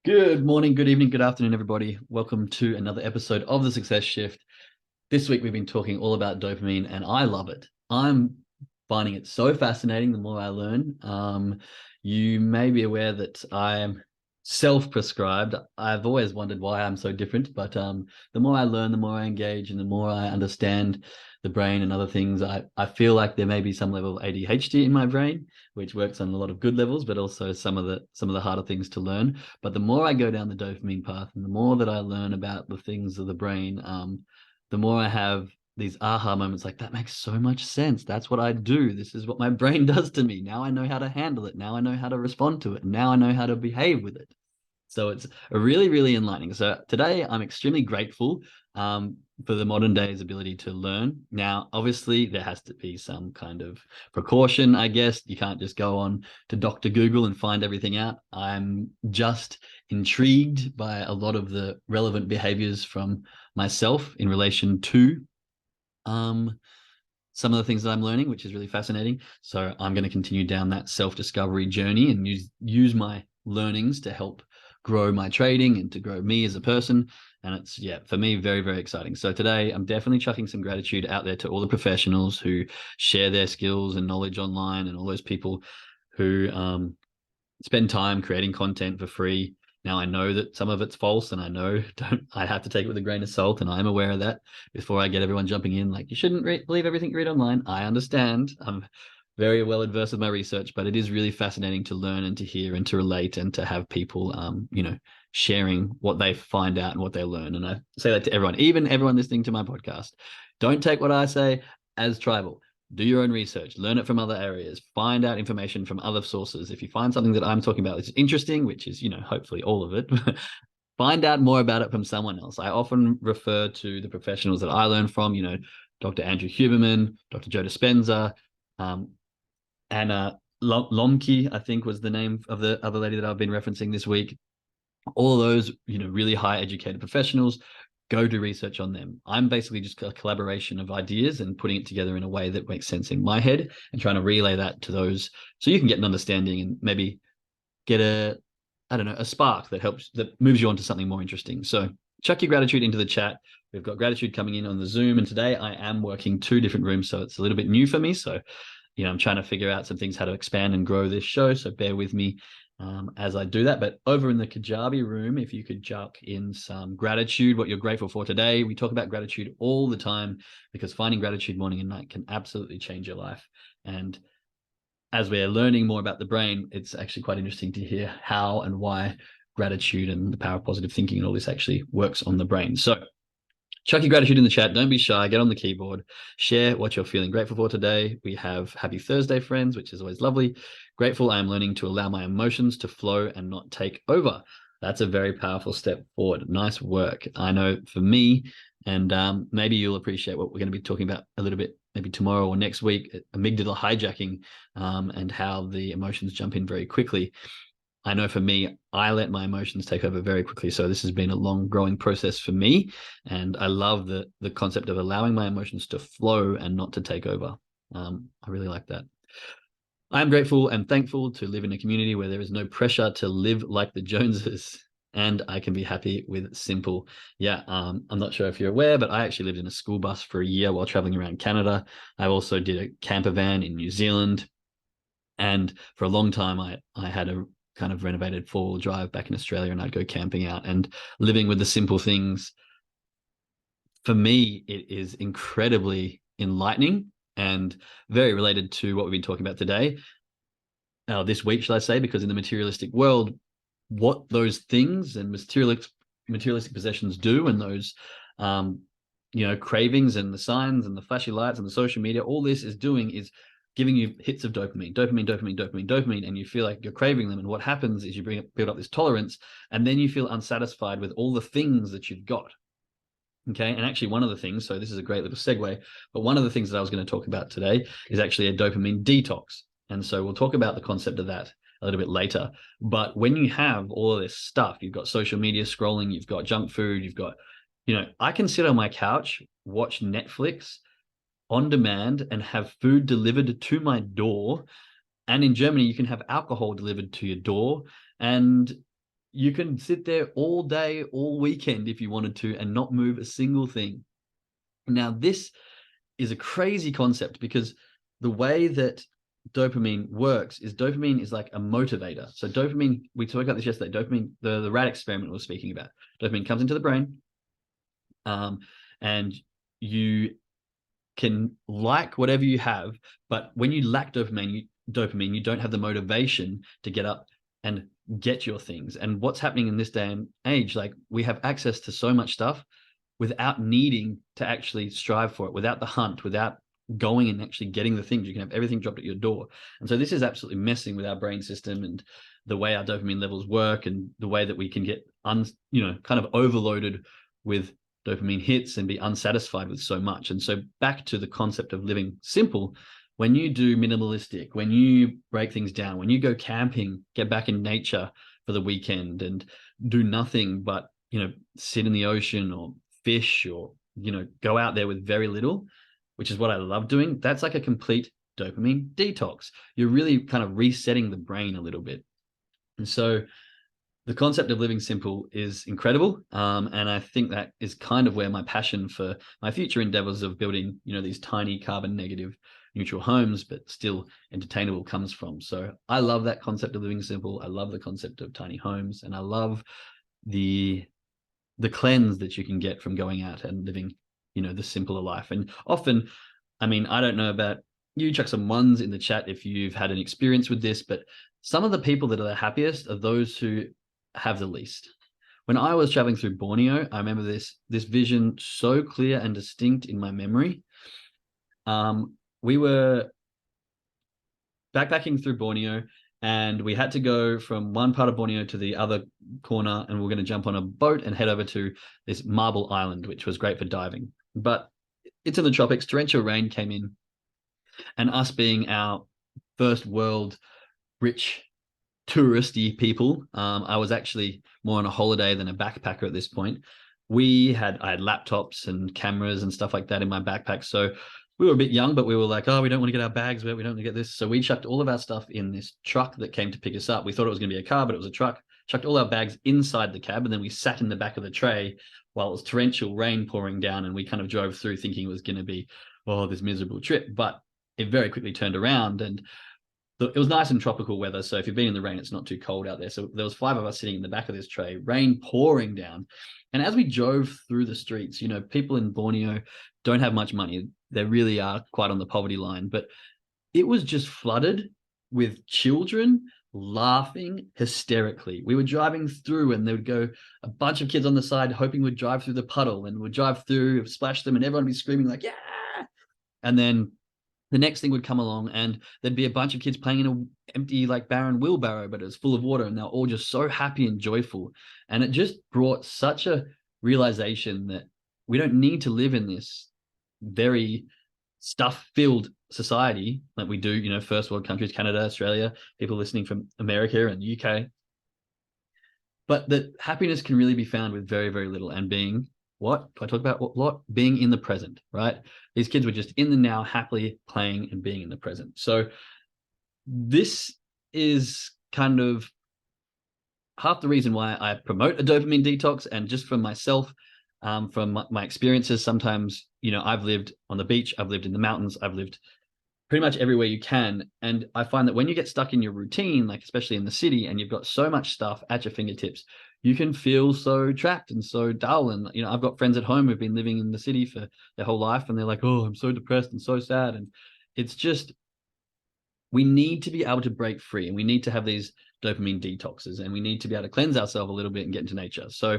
Good morning, good evening, good afternoon, everybody. Welcome to another episode of The Success Shift. This week, we've been talking all about dopamine, and I love it. I'm finding it so fascinating the more I learn. You may be aware that I'm self-prescribed. I've always wondered why I'm so different, but the more I learn, the more I engage, and the more I understand the brain and other things, I feel like there may be some level of ADHD in my brain, which works on a lot of good levels, but also some of the harder things to learn. But the more I go down the dopamine path, and the more that I learn about the things of the brain, the more I have these aha moments like that makes so much sense. That's what I do. This is what my brain does to me. Now I know how to handle it. Now I know how to respond to it. Now I know how to behave with it. So it's a really, really enlightening. So today I'm extremely grateful for the modern day's ability to learn. Now, obviously, there has to be some kind of precaution, I guess. You can't just go on to Dr. Google and find everything out. I'm just intrigued by a lot of the relevant behaviors from myself in relation to um, some of the things that I'm learning, which is really fascinating. So I'm going to continue down that self-discovery journey and use my learnings to help grow my trading and to grow me as a person. And it's, yeah, for me, very, very exciting. So today I'm definitely chucking some gratitude out there to all the professionals who share their skills and knowledge online, and all those people who spend time creating content for free. Now I know that some of it's false, and I have to take it with a grain of salt, and I'm aware of that before I get everyone jumping in like, you shouldn't believe everything you read online. I understand. I'm very well adversed with my research, but it is really fascinating to learn and to hear and to relate and to have people sharing what they find out and what they learn. And I say that to everyone, even everyone listening to my podcast. Don't take what I say as tribal. Do your own research, learn it from other areas, find out information from other sources. If you find something that I'm talking about that's interesting, which is, hopefully all of it, find out more about it from someone else. I often refer to the professionals that I learn from, Dr. Andrew Huberman, Dr. Joe Dispenza, Anna Lomke, I think was the name of the other lady that I've been referencing this week. All of those, really high educated professionals, go do research on them. I'm basically just a collaboration of ideas and putting it together in a way that makes sense in my head and trying to relay that to those so you can get an understanding and maybe get a spark that moves you on to something more interesting. So chuck your gratitude into the chat. We've got gratitude coming in on the Zoom, and today I am working two different rooms, so it's a little bit new for me. So, I'm trying to figure out some things, how to expand and grow this show. So bear with me as I do that. But over in the Kajabi room, if you could chuck in some gratitude, what you're grateful for today. We talk about gratitude all the time because finding gratitude morning and night can absolutely change your life. And as we're learning more about the brain, it's actually quite interesting to hear how and why gratitude and the power of positive thinking and all this actually works on the brain. So chuck your gratitude in the chat. Don't be shy. Get on the keyboard. Share what you're feeling grateful for today. We have Happy Thursday, friends, which is always lovely. Grateful I am learning to allow my emotions to flow and not take over. That's a very powerful step forward. Nice work. I know for me, and maybe you'll appreciate what we're going to be talking about a little bit, maybe tomorrow or next week, amygdala hijacking and how the emotions jump in very quickly. I know for me, I let my emotions take over very quickly. So this has been a long growing process for me. And I love the concept of allowing my emotions to flow and not to take over. I really like that. I am grateful and thankful to live in a community where there is no pressure to live like the Joneses, and I can be happy with simple. Yeah, I'm not sure if you're aware, but I actually lived in a school bus for a year while traveling around Canada. I also did a camper van in New Zealand. And for a long time, I had a kind of renovated four-wheel drive back in Australia, and I'd go camping out and living with the simple things. For me, it is incredibly enlightening and very related to what we've been talking about today, this week, shall I say, because in the materialistic world, what those things and materialistic possessions do, and those cravings and the signs and the flashy lights and the social media, all this is doing is giving you hits of dopamine, and you feel like you're craving them. And what happens is you build up this tolerance, and then you feel unsatisfied with all the things that you've got. Okay. And actually one of the things, so this is a great little segue, but one of the things that I was going to talk about today is actually a dopamine detox. And so we'll talk about the concept of that a little bit later. But when you have all of this stuff, you've got social media scrolling, you've got junk food, you've got, I can sit on my couch, watch Netflix on demand, and have food delivered to my door. And in Germany, you can have alcohol delivered to your door. And You can sit there all day, all weekend if you wanted to, and not move a single thing. Now, this is a crazy concept because the way that dopamine works is like a motivator. So dopamine, we talked about this yesterday, dopamine, the rat experiment we were speaking about. Dopamine comes into the brain, and you can like whatever you have, but when you lack dopamine, you don't have the motivation to get up and get your things. And what's happening in this day and age, like we have access to so much stuff without needing to actually strive for it, without the hunt, without going and actually getting the things. You can have everything dropped at your door. And so this is absolutely messing with our brain system and the way our dopamine levels work, and the way that we can get kind of overloaded with dopamine hits and be unsatisfied with so much. And so back to the concept of living simple, when you do minimalistic, when you break things down, when you go camping, get back in nature for the weekend and do nothing but, sit in the ocean or fish or, go out there with very little, which is what I love doing. That's like a complete dopamine detox. You're really kind of resetting the brain a little bit. And so the concept of living simple is incredible. And I think that is kind of where my passion for my future endeavors of building, these tiny carbon negative neutral homes, but still entertainable, comes from. So I love that concept of living simple. I love the concept of tiny homes, and I love the cleanse that you can get from going out and living, the simpler life. And often, I don't know about you, chuck some ones in the chat if you've had an experience with this, but some of the people that are the happiest are those who have the least. When I was traveling through Borneo, I remember this vision so clear and distinct in my memory. We were backpacking through Borneo, and we had to go from one part of Borneo to the other corner, and we we're going to jump on a boat and head over to this marble island, which was great for diving. But it's in the tropics. Torrential rain came in, and us being our first world rich touristy people, I was actually more on a holiday than a backpacker at this point. I had laptops and cameras and stuff like that in my backpack. So we were a bit young, but we were like, oh, we don't want to get our bags wet. We don't want to get this. So we chucked all of our stuff in this truck that came to pick us up. We thought it was going to be a car, but it was a truck. Chucked all our bags inside the cab, and then we sat in the back of the tray while it was torrential rain pouring down, and we kind of drove through thinking it was going to be, this miserable trip. But it very quickly turned around, and it was nice and tropical weather. So if you've been in the rain, it's not too cold out there. So there was 5 of us sitting in the back of this tray, rain pouring down. And as we drove through the streets, people in Borneo don't have much money. They really are quite on the poverty line, but it was just flooded with children laughing hysterically. We were driving through, and there would go a bunch of kids on the side hoping we'd drive through the puddle, and we'd drive through, splash them, and everyone would be screaming like, yeah. And then the next thing would come along, and there'd be a bunch of kids playing in an empty, like, barren wheelbarrow, but it was full of water, and they're all just so happy and joyful. And it just brought such a realization that we don't need to live in this very stuff-filled society like we do, first world countries, Canada, Australia, people listening from America and UK. But that happiness can really be found with very, very little, and being being in the present, right? These kids were just in the now, happily playing and being in the present. So this is kind of half the reason why I promote a dopamine detox. And just from myself, from my experiences, sometimes, I've lived on the beach, I've lived in the mountains, I've lived pretty much everywhere you can. And I find that when you get stuck in your routine, like especially in the city, and you've got so much stuff at your fingertips, you can feel so trapped and so dull. And, I've got friends at home who've been living in the city for their whole life, and they're like, oh, I'm so depressed and so sad. And it's just, we need to be able to break free, and we need to have these dopamine detoxes, and we need to be able to cleanse ourselves a little bit and get into nature. So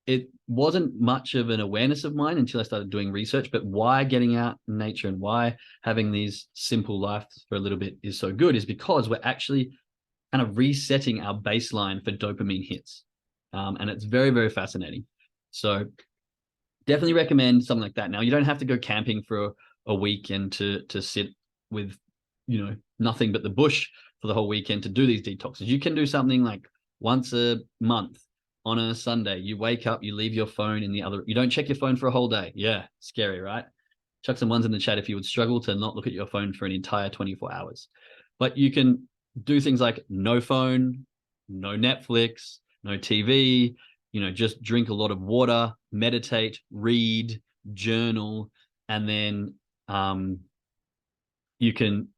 it wasn't much of an awareness of mine until I started doing research, but why getting out in nature and why having these simple lives for a little bit is so good is because we're actually kind of resetting our baseline for dopamine hits. And it's very, very fascinating. So definitely recommend something like that. Now, you don't have to go camping for a weekend to sit with, nothing but the bush for the whole weekend to do these detoxes. You can do something like once a month on a Sunday. You wake up, you leave your phone in you don't check your phone for a whole day. Yeah, scary, right? Chuck some ones in the chat if you would struggle to not look at your phone for an entire 24 hours. But you can do things like no phone, no Netflix, no TV, just drink a lot of water, meditate, read, journal, and then you can,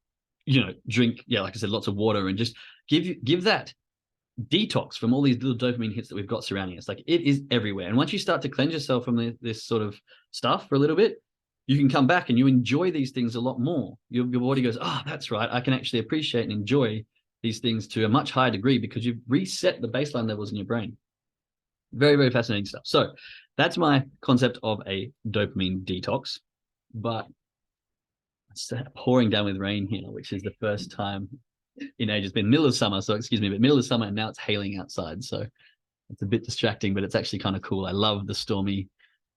drink, like I said, lots of water, and just give that detox from all these little dopamine hits that we've got surrounding us. Like, it is everywhere. And once you start to cleanse yourself from this sort of stuff for a little bit, you can come back and you enjoy these things a lot more. Your body goes, oh, that's right, I can actually appreciate and enjoy these things to a much higher degree because you've reset the baseline levels in your brain. Very, very fascinating stuff. So that's my concept of a dopamine detox. But it's pouring down with rain here, which is the first time in ages. It's been middle of summer, so excuse me, but middle of summer, and now it's hailing outside. So it's a bit distracting, but it's actually kind of cool. I love the stormy,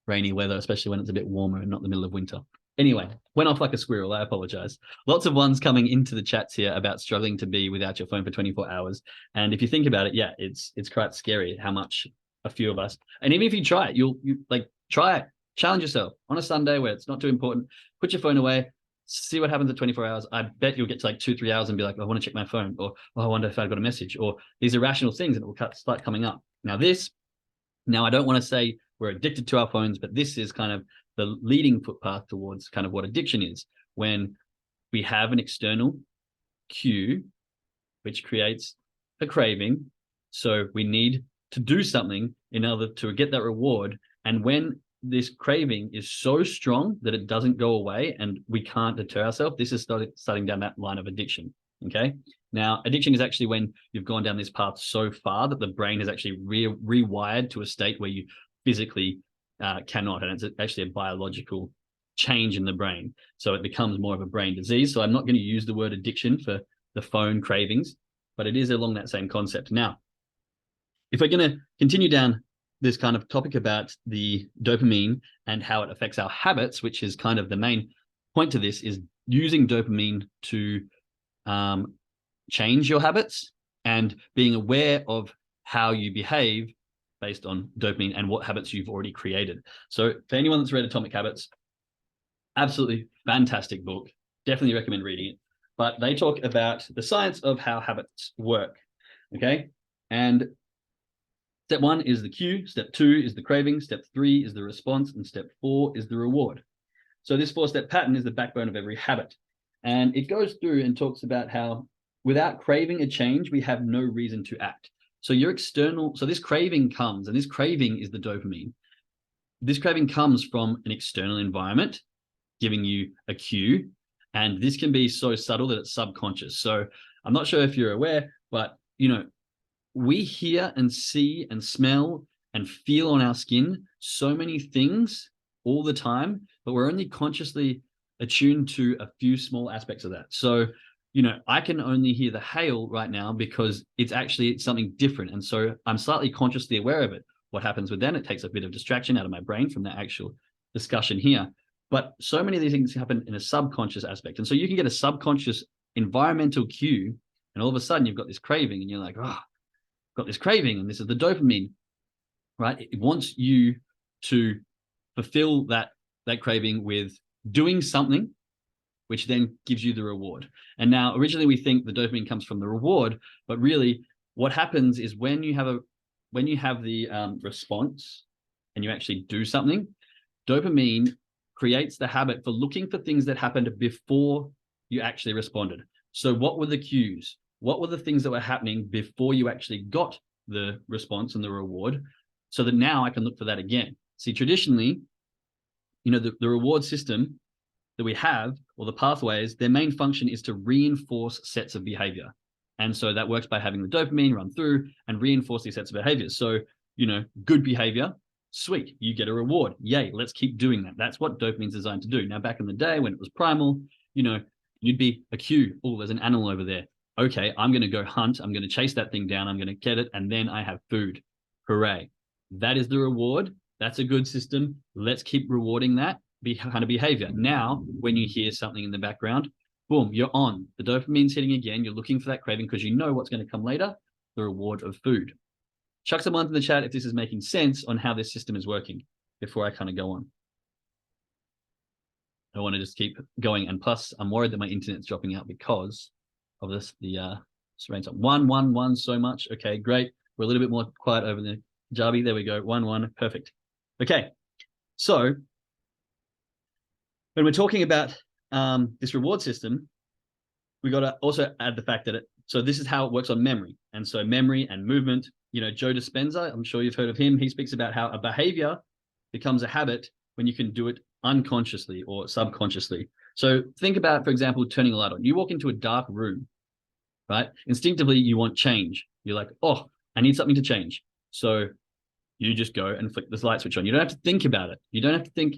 rainy weather, especially when it's a bit warmer and not the middle of winter. Anyway, went off like a squirrel. I apologize. Lots of ones coming into the chats here about struggling to be without your phone for 24 hours. And if you think about it, yeah, it's quite scary how much a few of us, and even if you try it, you like, try it, challenge yourself on a Sunday where it's not too important, put your phone away, see what happens at 24 hours. I bet you'll get to like 2-3 hours and be like, I want to check my phone, or I wonder if I got a message, or these irrational things, and it will start coming up. Now I don't want to say we're addicted to our phones, but this is kind of the leading footpath towards kind of what addiction is, when we have an external cue which creates a craving. So we need to do something in order to get that reward. And when this craving is so strong that it doesn't go away and we can't deter ourselves, this is starting down that line of addiction. Okay. Now, addiction is actually when you've gone down this path so far that the brain has actually rewired to a state where you physically cannot. And it's actually a biological change in the brain. So it becomes more of a brain disease. So I'm not going to use the word addiction for the phone cravings, but it is along that same concept. Now, if we're going to continue down this kind of topic about the dopamine and how it affects our habits, which is kind of the main point to this, is using dopamine to change your habits and being aware of how you behave based on dopamine and what habits you've already created. So for anyone that's read Atomic Habits, absolutely fantastic book. Definitely recommend reading it. But they talk about the science of how habits work. Okay. And step 1 is the cue, step 2 is the craving, step 3 is the response, and step 4 is the reward. So this 4-step pattern is the backbone of every habit. And it goes through and talks about how without craving a change, we have no reason to act. So this craving comes, and this craving is the dopamine. This craving comes from an external environment giving you a cue, and this can be so subtle that it's subconscious. So I'm not sure if you're aware, but we hear and see and smell and feel on our skin so many things all the time, but we're only consciously attuned to a few small aspects of that. So, I can only hear the hail right now because it's something different. And so I'm slightly consciously aware of it. What happens with that? It takes a bit of distraction out of my brain from the actual discussion here. But so many of these things happen in a subconscious aspect. And so you can get a subconscious environmental cue, and all of a sudden you've got this craving, and you're like, oh, got this craving, and this is the dopamine, right? It wants you to fulfill that craving with doing something, which then gives you the reward. And now, originally we think the dopamine comes from the reward, but really what happens is when you have the response and you actually do something, dopamine creates the habit for looking for things that happened before you actually responded. So what were the cues? What were the things that were happening before you actually got the response and the reward, so that now I can look for that again? See, traditionally, the reward system that we have, or the pathways, their main function is to reinforce sets of behavior. And so that works by having the dopamine run through and reinforce these sets of behaviors. So, good behavior, sweet, you get a reward. Yay, let's keep doing that. That's what dopamine's designed to do. Now, back in the day when it was primal, you'd be a cue. Oh, there's an animal over there. Okay, I'm going to go hunt. I'm going to chase that thing down. I'm going to get it. And then I have food. Hooray. That is the reward. That's a good system. Let's keep rewarding that kind of behavior. Now, when you hear something in the background, boom, you're on. The dopamine's hitting again. You're looking for that craving because you know what's going to come later, the reward of food. Chuck some lines in the chat if this is making sense on how this system is working before I kind of go on. I want to just keep going. And plus, I'm worried that my internet's dropping out because of the Rain's up. 1, 1, 1, so much. Okay, great. We're a little bit more quiet over the Kajabi. There we go. 1, 1, perfect. Okay, so when we're talking about this reward system, we got to also add the fact that so this is how it works on memory. And so memory and movement, Joe Dispenza, I'm sure you've heard of him. He speaks about how a behavior becomes a habit when you can do it unconsciously or subconsciously. So think about, for example, turning a light on. You walk into a dark room, right? Instinctively, you want change. You're like, oh, I need something to change. So you just go and flick this light switch on. You don't have to think about it. You don't have to think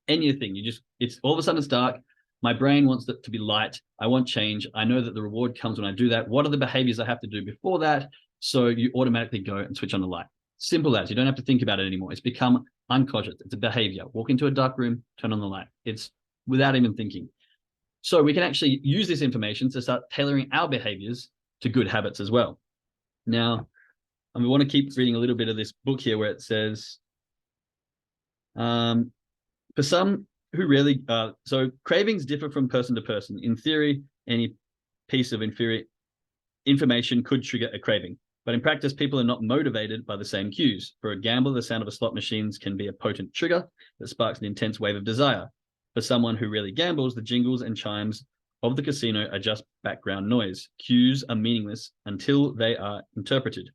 anything. It's all of a sudden it's dark. My brain wants it to be light. I want change. I know that the reward comes when I do that. What are the behaviors I have to do before that? So you automatically go and switch on the light. Simple as. You don't have to think about it anymore. It's become unconscious. It's a behavior. Walk into a dark room, turn on the light. It's without even thinking. So we can actually use this information to start tailoring our behaviors to good habits as well. Now, we want to keep reading a little bit of this book here where it says, for some who really, so cravings differ from person to person. In theory, any piece of inferior information could trigger a craving. But in practice, people are not motivated by the same cues. For a gambler, the sound of a slot machines can be a potent trigger that sparks an intense wave of desire. For someone who really gambles, the jingles and chimes of the casino are just background noise. Cues are meaningless until they are interpreted.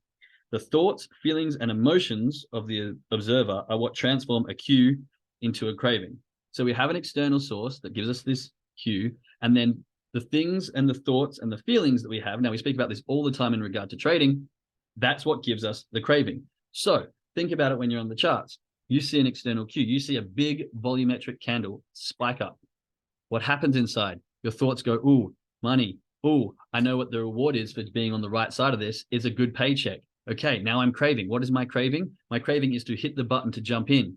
The thoughts, feelings, and emotions of the observer are what transform a cue into a craving. So we have an external source that gives us this cue, and then the things and the thoughts and the feelings that we have, now we speak about this all the time in regard to trading, that's what gives us the craving. So think about it when you're on the charts. You see an external cue. You see a big volumetric candle spike up. What happens inside? Your thoughts go, ooh, money. Ooh, I know what the reward is for being on the right side of this. It's a good paycheck. Okay, now I'm craving. What is my craving? My craving is to hit the button to jump in,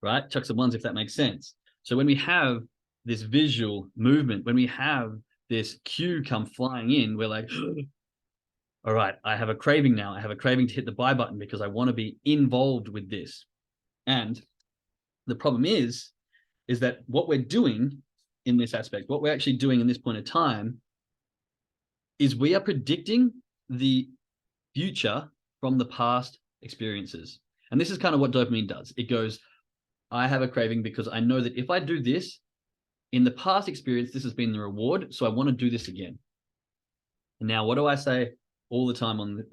right? Chuck some ones if that makes sense. So when we have this visual movement, when we have this cue come flying in, we're like, all right, I have a craving now. I have a craving to hit the buy button because I want to be involved with this. And the problem is that what we're doing in this aspect, what we're actually doing in this point of time is we are predicting the future from the past experiences. And this is kind of what dopamine does. It goes, I have a craving because I know that if I do this, in the past experience, this has been the reward. So I want to do this again. And now what do I say all the time on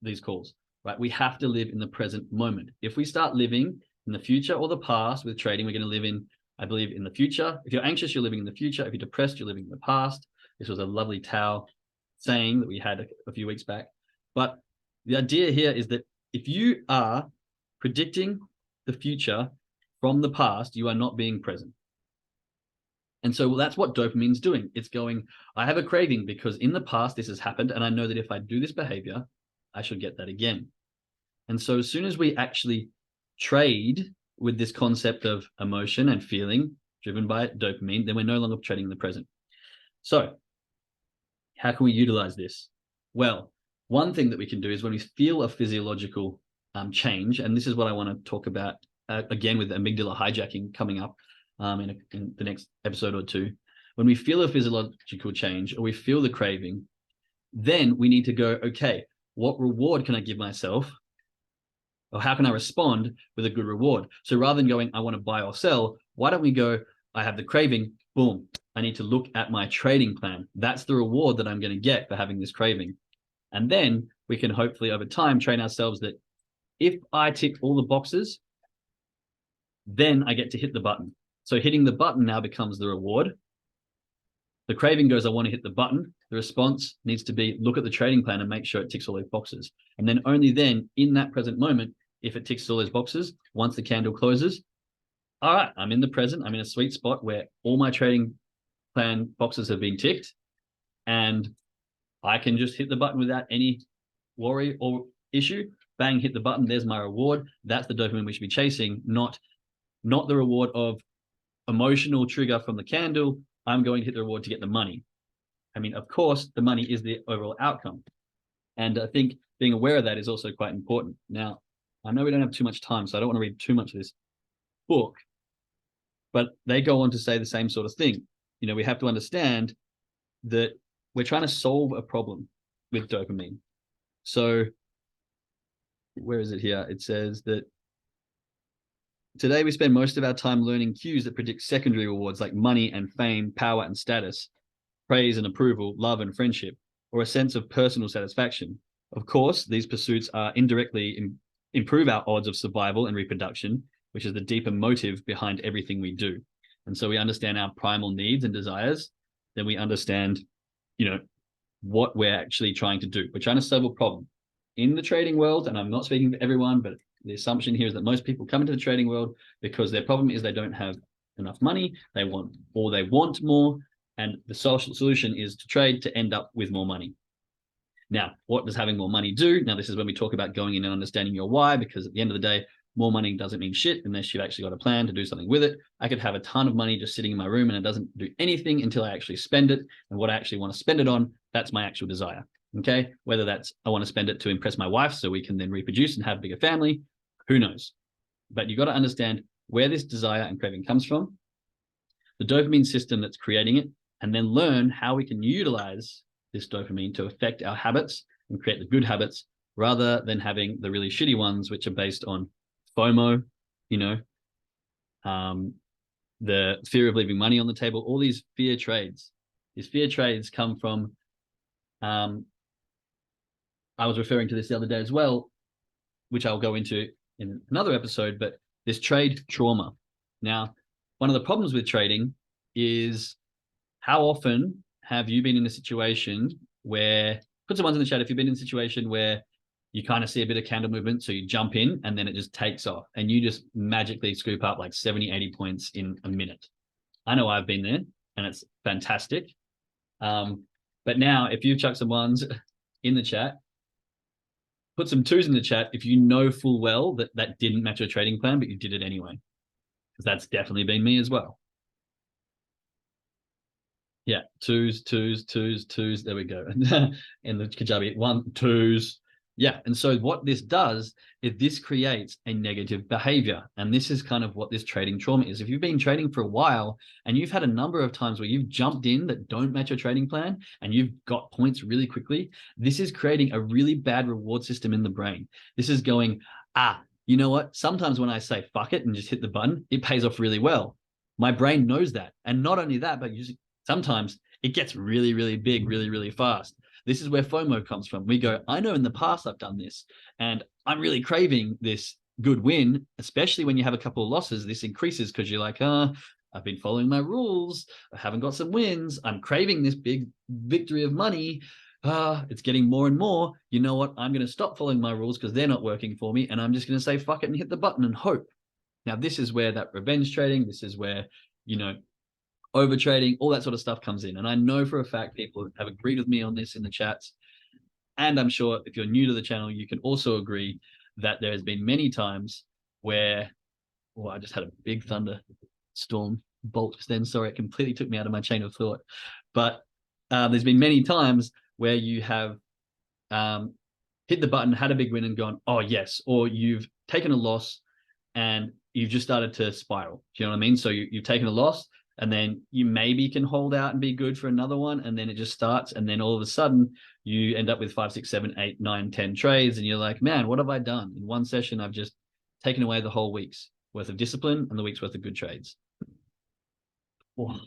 these calls, right? We have to live in the present moment. If we start living in the future or the past with trading, we're going to live in, I believe, in the future. If you're anxious, you're living in the future. If you're depressed, you're living in the past. This was a lovely Tao saying that we had a few weeks back. But the idea here is that if you are predicting the future from the past, you are not being present. And so that's what dopamine's doing. It's going, I have a craving because in the past this has happened, and I know that if I do this behavior, I should get that again. And so as soon as we actually trade with this concept of emotion and feeling driven by dopamine, then we're no longer trading in the present. So how can we utilize this? Well, one thing that we can do is when we feel a physiological change, and this is what I want to talk about again with amygdala hijacking coming up in the next episode or two. When we feel a physiological change or we feel the craving, then we need to go, okay, what reward can I give myself? Or how can I respond with a good reward? So rather than going, I want to buy or sell, why don't we go, I have the craving, boom, I need to look at my trading plan. That's the reward that I'm going to get for having this craving. And then we can hopefully over time train ourselves that if I tick all the boxes, then I get to hit the button. So hitting the button now becomes the reward. The craving goes, I want to hit the button. The response needs to be look at the trading plan and make sure it ticks all those boxes. And then only then in that present moment, if it ticks all those boxes, once the candle closes, all right, I'm in the present. I'm in a sweet spot where all my trading plan boxes have been ticked and I can just hit the button without any worry or issue. Bang, hit the button. There's my reward. That's the dopamine we should be chasing, not the reward of emotional trigger from the candle. I'm going to hit the reward to get the money. I mean, of course, the money is the overall outcome. And I think being aware of that is also quite important. Now, I know we don't have too much time, so I don't want to read too much of this book, but they go on to say the same sort of thing. You know, we have to understand that we're trying to solve a problem. with dopamine. So where is it here? It says that today we spend most of our time learning cues that predict secondary rewards like money and fame, power and status, praise and approval, love and friendship, or a sense of personal satisfaction. Of course, these pursuits are indirectly improve our odds of survival and reproduction, which is the deeper motive behind everything we do. And so we understand our primal needs and desires, then we understand, what we're actually trying to do. We're trying to solve a problem. In the trading world, and I'm not speaking for everyone, but the assumption here is that most people come into the trading world because their problem is they don't have enough money, they want more, and the solution is to trade to end up with more money. Now, what does having more money do? Now, this is when we talk about going in and understanding your why, because at the end of the day, more money doesn't mean shit unless you've actually got a plan to do something with it. I could have a ton of money just sitting in my room and it doesn't do anything until I actually spend it. And what I actually want to spend it on, that's my actual desire. Okay. Whether that's I want to spend it to impress my wife so we can then reproduce and have a bigger family, who knows? But you got to understand where this desire and craving comes from, the dopamine system that's creating it, and then learn how we can utilize this dopamine to affect our habits and create the good habits rather than having the really shitty ones, which are based on FOMO, the fear of leaving money on the table, all these fear trades. These fear trades come from, I was referring to this the other day as well, which I'll go into in another episode, but this trade trauma. Now, one of the problems with trading is how often have you been in a situation where, put some ones in the chat if you've been in a situation where you kind of see a bit of candle movement, so you jump in and then it just takes off and you just magically scoop up like 70, 80 points in a minute. I know I've been there and it's fantastic. But now if you chuck some ones in the chat, put some twos in the chat if you know full well that that didn't match your trading plan, but you did it anyway. Because that's definitely been me as well. Yeah, twos. There we go. In the Kajabi, 1, 2s. Yeah, and so what this does is this creates a negative behavior. And this is kind of what this trading trauma is. If you've been trading for a while and you've had a number of times where you've jumped in that don't match your trading plan and you've got points really quickly, this is creating a really bad reward system in the brain. This is going, you know what? Sometimes when I say fuck it and just hit the button, it pays off really well. My brain knows that. And not only that, but sometimes it gets really, really big, really, really fast. This is where FOMO comes from. We go, I know in the past I've done this and I'm really craving this good win, especially when you have a couple of losses. This increases because you're like, I've been following my rules. I haven't got some wins. I'm craving this big victory of money. It's getting more and more. You know what? I'm going to stop following my rules because they're not working for me. And I'm just going to say, fuck it and hit the button and hope. Now, this is where that revenge trading, this is where, over trading, all that sort of stuff comes in. And I know for a fact people have agreed with me on this in the chats. And I'm sure if you're new to the channel, you can also agree that there has been many times where, I just had a big thunderstorm bolt then. Sorry, it completely took me out of my chain of thought. But there's been many times where you have hit the button, had a big win and gone, oh yes, or you've taken a loss and you've just started to spiral. Do you know what I mean? So you've taken a loss, and then you maybe can hold out and be good for another one. And then it just starts. And then all of a sudden you end up with 5, 6, 7, 8, 9, 10 trades. And you're like, man, what have I done? In one session, I've just taken away the whole week's worth of discipline and the week's worth of good trades. Oh,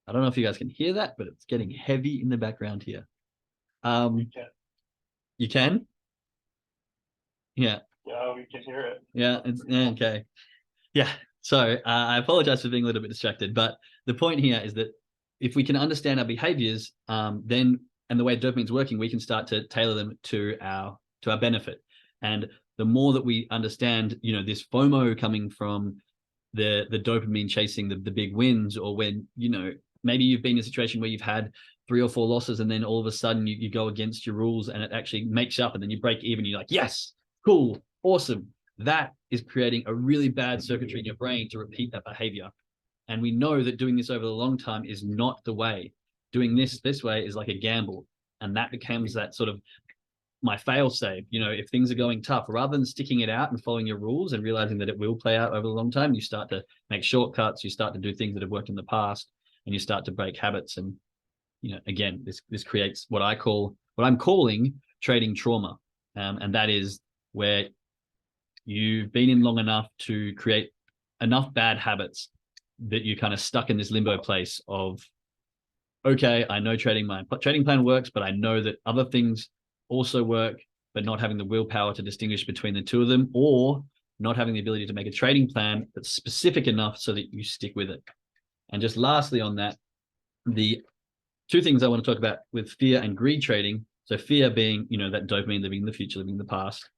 I don't know if you guys can hear that, but it's getting heavy in the background here. You can? Yeah. Yeah, we can hear it. Yeah, it's okay. Yeah. So I apologize for being a little bit distracted, but the point here is that if we can understand our behaviors, then and the way dopamine's working, we can start to tailor them to our benefit. And the more that we understand, this FOMO coming from the dopamine chasing the big wins, or when maybe you've been in a situation where you've had 3 or 4 losses, and then all of a sudden you go against your rules, and it actually makes up, and then you break even. You're like, yes, cool, awesome. That is creating a really bad circuitry in your brain to repeat that behavior. And we know that doing this over the long time is not the way. Doing this way is like a gamble. And that becomes that sort of my fail safe. If things are going tough, rather than sticking it out and following your rules and realizing that it will play out over the long time, you start to make shortcuts, you start to do things that have worked in the past, and you start to break habits. And, again, this creates what I call what I'm calling trading trauma. And that is where you've been in long enough to create enough bad habits that you're kind of stuck in this limbo place of, okay, I know my trading plan works, but I know that other things also work, but not having the willpower to distinguish between the two of them, or not having the ability to make a trading plan that's specific enough so that you stick with it. And just lastly on that, the two things I want to talk about with fear and greed trading. So fear being, that dopamine, living in the future, living in the past.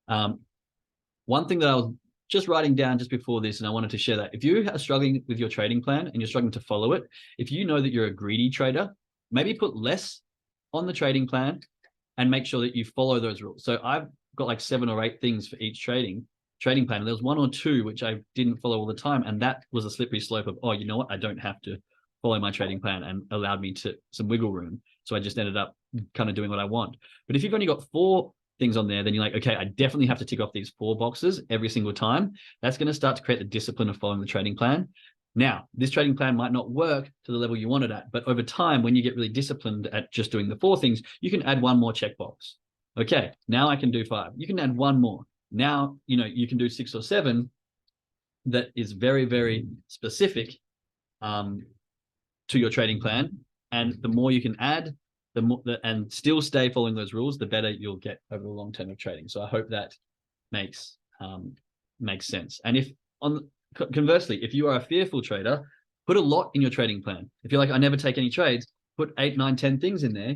One thing that I was just writing down just before this, and I wanted to share that. If you are struggling with your trading plan and you're struggling to follow it, if you know that you're a greedy trader, maybe put less on the trading plan and make sure that you follow those rules. So I've got like 7 or 8 things for each trading plan. And there was 1 or 2 which I didn't follow all the time. And that was a slippery slope of, oh, you know what? I don't have to follow my trading plan, and allowed me to some wiggle room. So I just ended up kind of doing what I want. But if you've only got 4 things on there, then you're like, okay, I definitely have to tick off these 4 boxes every single time. That's going to start to create the discipline of following the trading plan. Now, this trading plan might not work to the level you want it at, but over time, when you get really disciplined at just doing the 4 things, you can add 1 more checkbox. Okay, now I can do 5. You can add 1 more. Now, you can do 6 or 7 that is very, very specific to your trading plan. And the more you can add, the more and still stay following those rules, the better you'll get over the long term of trading. So I hope that makes sense. And conversely, if you are a fearful trader, put a lot in your trading plan. If you're like, I never take any trades, put 8, 9, 10 things in there.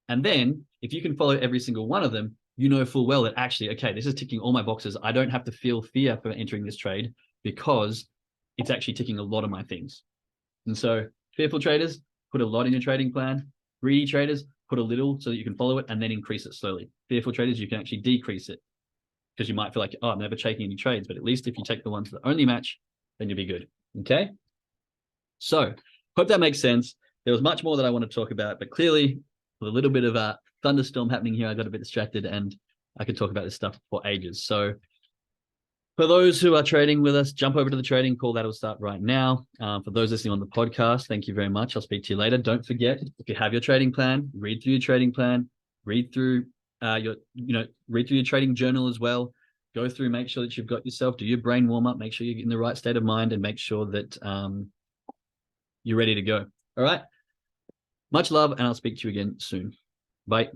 And then if you can follow every single one of them, you know full well that actually, okay, this is ticking all my boxes. I don't have to feel fear for entering this trade because it's actually ticking a lot of my things. And so fearful traders, put a lot in your trading plan. Greedy traders, put a little so that you can follow it and then increase it slowly. Fearful traders, you can actually decrease it because you might feel like, oh, I'm never taking any trades. But at least if you take the ones that only match, then you'll be good. Okay? So hope that makes sense. There was much more that I want to talk about, but clearly with a little bit of a thunderstorm happening here, I got a bit distracted and I could talk about this stuff for ages. So for those who are trading with us, jump over to the trading call. That'll start right now. For those listening on the podcast, thank you very much. I'll speak to you later. Don't forget, if you have your trading plan, read through your trading plan, read through your trading journal as well. Go through, make sure that you've got yourself, do your brain warm up, make sure you're in the right state of mind, and make sure that you're ready to go. All right. Much love, and I'll speak to you again soon. Bye.